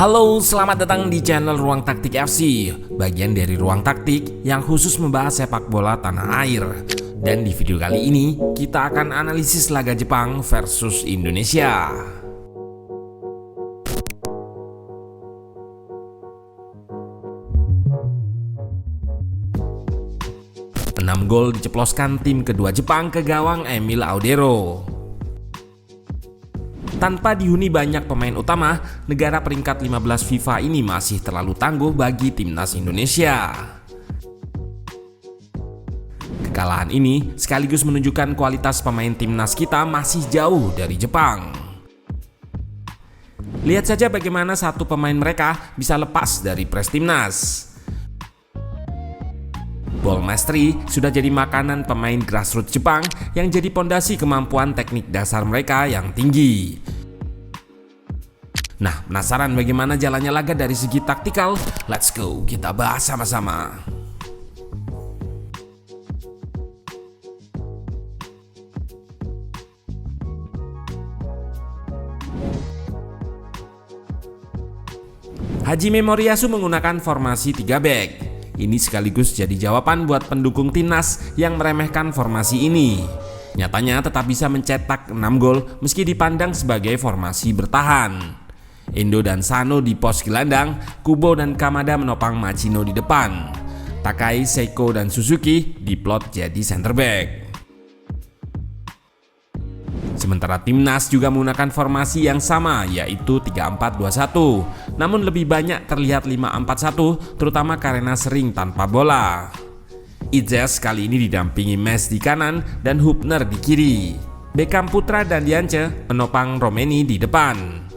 Halo, selamat datang di channel Ruang Taktik FC, bagian dari Ruang Taktik yang khusus membahas sepak bola tanah air. Dan di video kali ini, kita akan analisis laga Jepang versus Indonesia. Enam gol diceploskan tim kedua Jepang ke gawang Emil Audero. Tanpa dihuni banyak pemain utama, negara peringkat 15 FIFA ini masih terlalu tangguh bagi timnas Indonesia. Kekalahan ini sekaligus menunjukkan kualitas pemain timnas kita masih jauh dari Jepang. Lihat saja bagaimana satu pemain mereka bisa lepas dari pres timnas. Ball mastery sudah jadi makanan pemain grassroots Jepang yang jadi pondasi kemampuan teknik dasar mereka yang tinggi. Nah, penasaran bagaimana jalannya laga dari segi taktikal? Let's go, kita bahas sama-sama. Hajime Moriyasu menggunakan formasi 3 back. Ini sekaligus jadi jawaban buat pendukung timnas yang meremehkan formasi ini. Nyatanya tetap bisa mencetak 6 gol meski dipandang sebagai formasi bertahan. Endo dan Sano di pos gelandang, Kubo dan Kamada menopang Machino di depan. Takai, Seiko, dan Suzuki diplot jadi center back. Sementara timnas juga menggunakan formasi yang sama, yaitu 3-4-2-1. Namun lebih banyak terlihat 5-4-1, terutama karena sering tanpa bola. Ijes kali ini didampingi Mes di kanan dan Hubner di kiri. Beckham Putra dan Diance menopang Romeni di depan.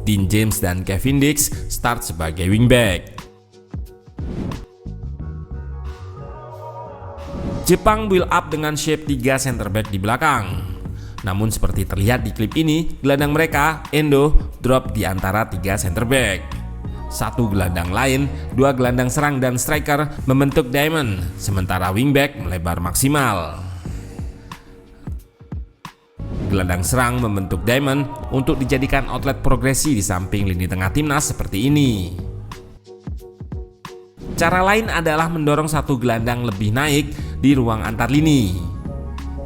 Dean James dan Kevin Dix start sebagai wingback. Jepang build up dengan shape 3 center back di belakang. Namun seperti terlihat di klip ini, gelandang mereka, Endo, drop di antara 3 center back. Satu gelandang lain, 2 gelandang serang dan striker membentuk diamond, sementara wingback melebar maksimal. Gelandang serang membentuk diamond untuk dijadikan outlet progresi di samping lini tengah timnas seperti ini. Cara lain adalah mendorong satu gelandang lebih naik di ruang antar lini.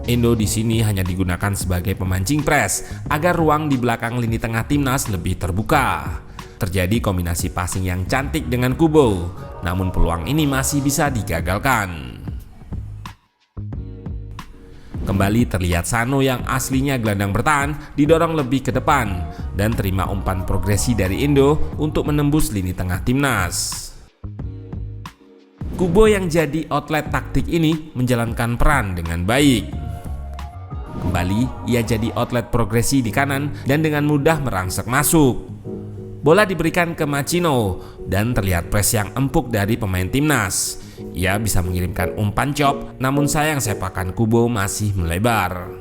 Endo di sini hanya digunakan sebagai pemancing press agar ruang di belakang lini tengah timnas lebih terbuka. Terjadi kombinasi passing yang cantik dengan Kubo, namun peluang ini masih bisa digagalkan. Kembali terlihat Sano yang aslinya gelandang bertahan didorong lebih ke depan dan terima umpan progresi dari Endo untuk menembus lini tengah timnas. Kubo yang jadi outlet taktik ini menjalankan peran dengan baik. Kembali ia jadi outlet progresi di kanan dan dengan mudah merangsek masuk. Bola diberikan ke Machino dan terlihat pres yang empuk dari pemain timnas. Ia bisa mengirimkan umpan chop, namun sayang sepakan Kubo masih melebar.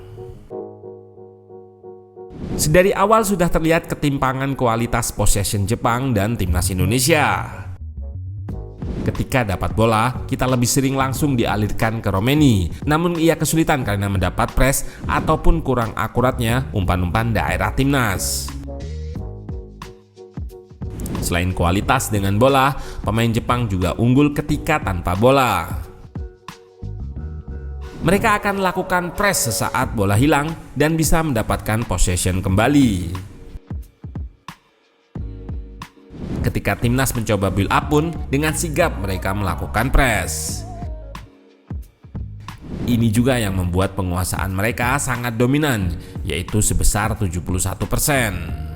Sedari awal sudah terlihat ketimpangan kualitas possession Jepang dan timnas Indonesia. Ketika dapat bola, kita lebih sering langsung dialirkan ke Romeni, namun ia kesulitan karena mendapat press ataupun kurang akuratnya umpan-umpan daerah timnas. Selain kualitas dengan bola, pemain Jepang juga unggul ketika tanpa bola. Mereka akan melakukan press sesaat bola hilang dan bisa mendapatkan possession kembali. Ketika timnas mencoba build up pun, dengan sigap mereka melakukan press. Ini juga yang membuat penguasaan mereka sangat dominan, yaitu sebesar 71%.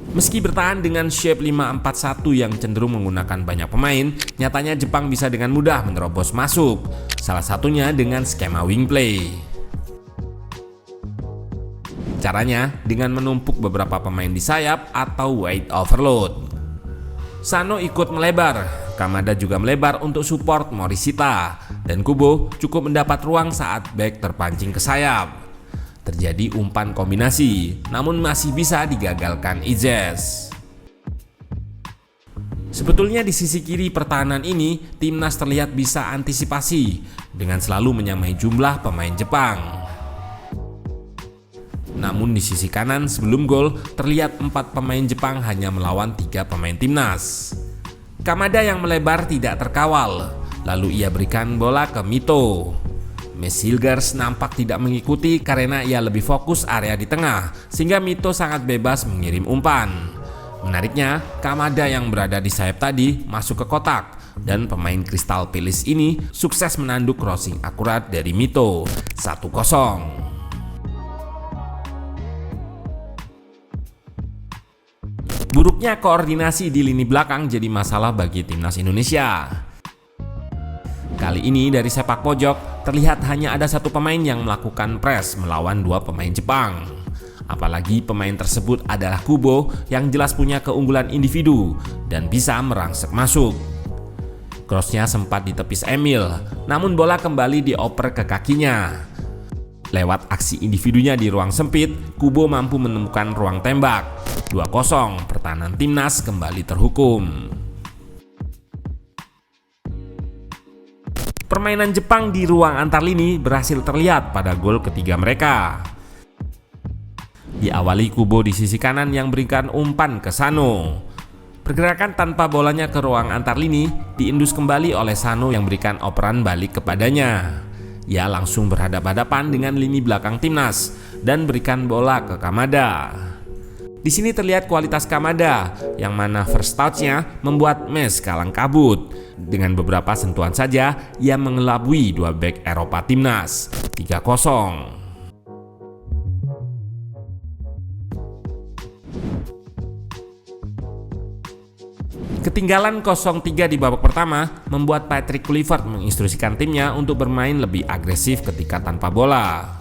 Meski bertahan dengan shape 5-4-1 yang cenderung menggunakan banyak pemain, nyatanya Jepang bisa dengan mudah menerobos masuk, salah satunya dengan skema wing play. Caranya dengan menumpuk beberapa pemain di sayap atau weight overload. Sano ikut melebar, Kamada juga melebar untuk support Morishita, dan Kubo cukup mendapat ruang saat back terpancing ke sayap. Terjadi umpan kombinasi, namun masih bisa digagalkan Ijes. Sebetulnya di sisi kiri pertahanan ini, timnas terlihat bisa antisipasi dengan selalu menyamai jumlah pemain Jepang. Namun di sisi kanan sebelum gol terlihat 4 pemain Jepang hanya melawan 3 pemain timnas. Kamada yang melebar tidak terkawal, lalu ia berikan bola ke Mito. Mesilgers nampak tidak mengikuti karena ia lebih fokus area di tengah, sehingga Mito sangat bebas mengirim umpan. Menariknya, Kamada yang berada di sayap tadi masuk ke kotak, dan pemain Crystal Palace ini sukses menanduk crossing akurat dari Mito. 1-0. Buruknya koordinasi di lini belakang jadi masalah bagi timnas Indonesia. Kali ini dari sepak pojok terlihat hanya ada 1 pemain yang melakukan press melawan 2 pemain Jepang. Apalagi pemain tersebut adalah Kubo yang jelas punya keunggulan individu dan bisa merangsek masuk. Crossnya sempat ditepis Emil, namun bola kembali dioper ke kakinya. Lewat aksi individunya di ruang sempit, Kubo mampu menemukan ruang tembak. 2-0, pertahanan timnas kembali terhukum. Permainan Jepang di ruang antar lini berhasil terlihat pada gol ketiga mereka. Diawali Kubo di sisi kanan yang berikan umpan ke Sano. Pergerakan tanpa bolanya ke ruang antar lini diindus kembali oleh Sano yang berikan operan balik kepadanya. Ia langsung berhadapan-hadapan dengan lini belakang timnas dan berikan bola ke Kamada. Di sini terlihat kualitas Kamada, yang mana first touch-nya membuat Mes kalang kabut. Dengan beberapa sentuhan saja, ia mengelabui 2 bek Eropa timnas. 3-0. Ketinggalan 0-3 di babak pertama membuat Patrick Kluivert menginstruksikan timnya untuk bermain lebih agresif ketika tanpa bola.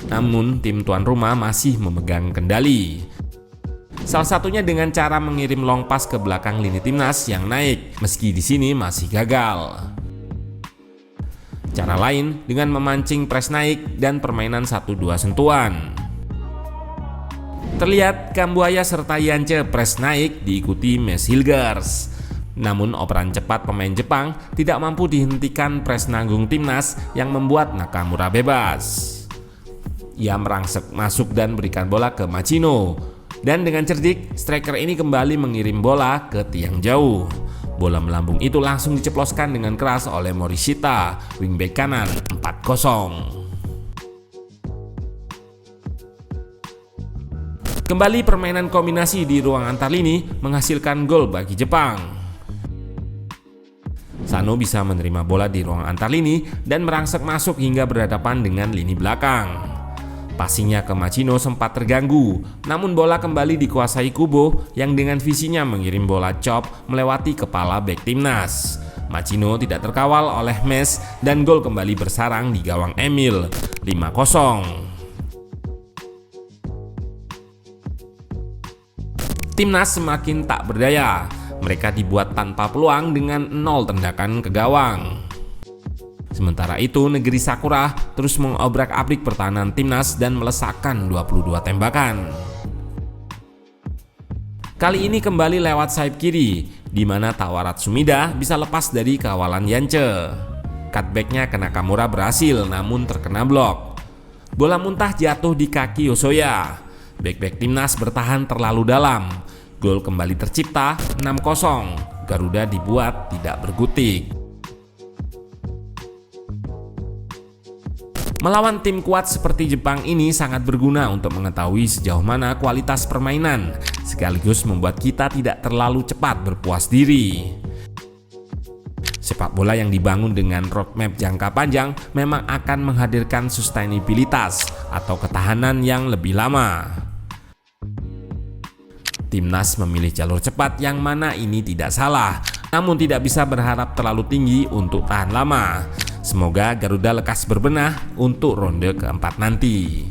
Namun tim tuan rumah masih memegang kendali. Salah satunya dengan cara mengirim long pass ke belakang lini timnas yang naik, meski di sini masih gagal. Cara lain dengan memancing press naik dan permainan 1-2 sentuhan. Terlihat Kambuaya serta Yance press naik diikuti Mesilgers. Namun operan cepat pemain Jepang tidak mampu dihentikan press nanggung timnas yang membuat Nakamura bebas. Ia merangsek masuk dan berikan bola ke Machino. Dan dengan cerdik, striker ini kembali mengirim bola ke tiang jauh. Bola melambung itu langsung diceploskan dengan keras oleh Morishita, wingback kanan. 4-0. Kembali permainan kombinasi di ruang antar lini menghasilkan gol bagi Jepang. Sano bisa menerima bola di ruang antar lini dan merangsek masuk hingga berhadapan dengan lini belakang. Passingnya ke Machino sempat terganggu, namun bola kembali dikuasai Kubo yang dengan visinya mengirim bola chop melewati kepala bek timnas. Machino tidak terkawal oleh Mes dan gol kembali bersarang di gawang Emil. 5-0. Timnas semakin tak berdaya. Mereka dibuat tanpa peluang dengan 0 tendakan ke gawang. Sementara itu, negeri Sakura terus mengobrak-abrik pertahanan timnas dan melesakkan 22 tembakan. Kali ini kembali lewat sayap kiri, di mana Tawarat Sumida bisa lepas dari kawalan Yance. Cutbacknya ke Nakamura berhasil, namun terkena blok. Bola muntah jatuh di kaki Yosoya. Bek-bek timnas bertahan terlalu dalam. Gol kembali tercipta. 6-0. Garuda dibuat tidak berkutik. Melawan tim kuat seperti Jepang ini sangat berguna untuk mengetahui sejauh mana kualitas permainan, sekaligus membuat kita tidak terlalu cepat berpuas diri. Sepak bola yang dibangun dengan roadmap jangka panjang memang akan menghadirkan sustainabilitas atau ketahanan yang lebih lama. Timnas memilih jalur cepat yang mana ini tidak salah, namun tidak bisa berharap terlalu tinggi untuk tahan lama. Semoga Garuda lekas berbenah untuk ronde keempat nanti.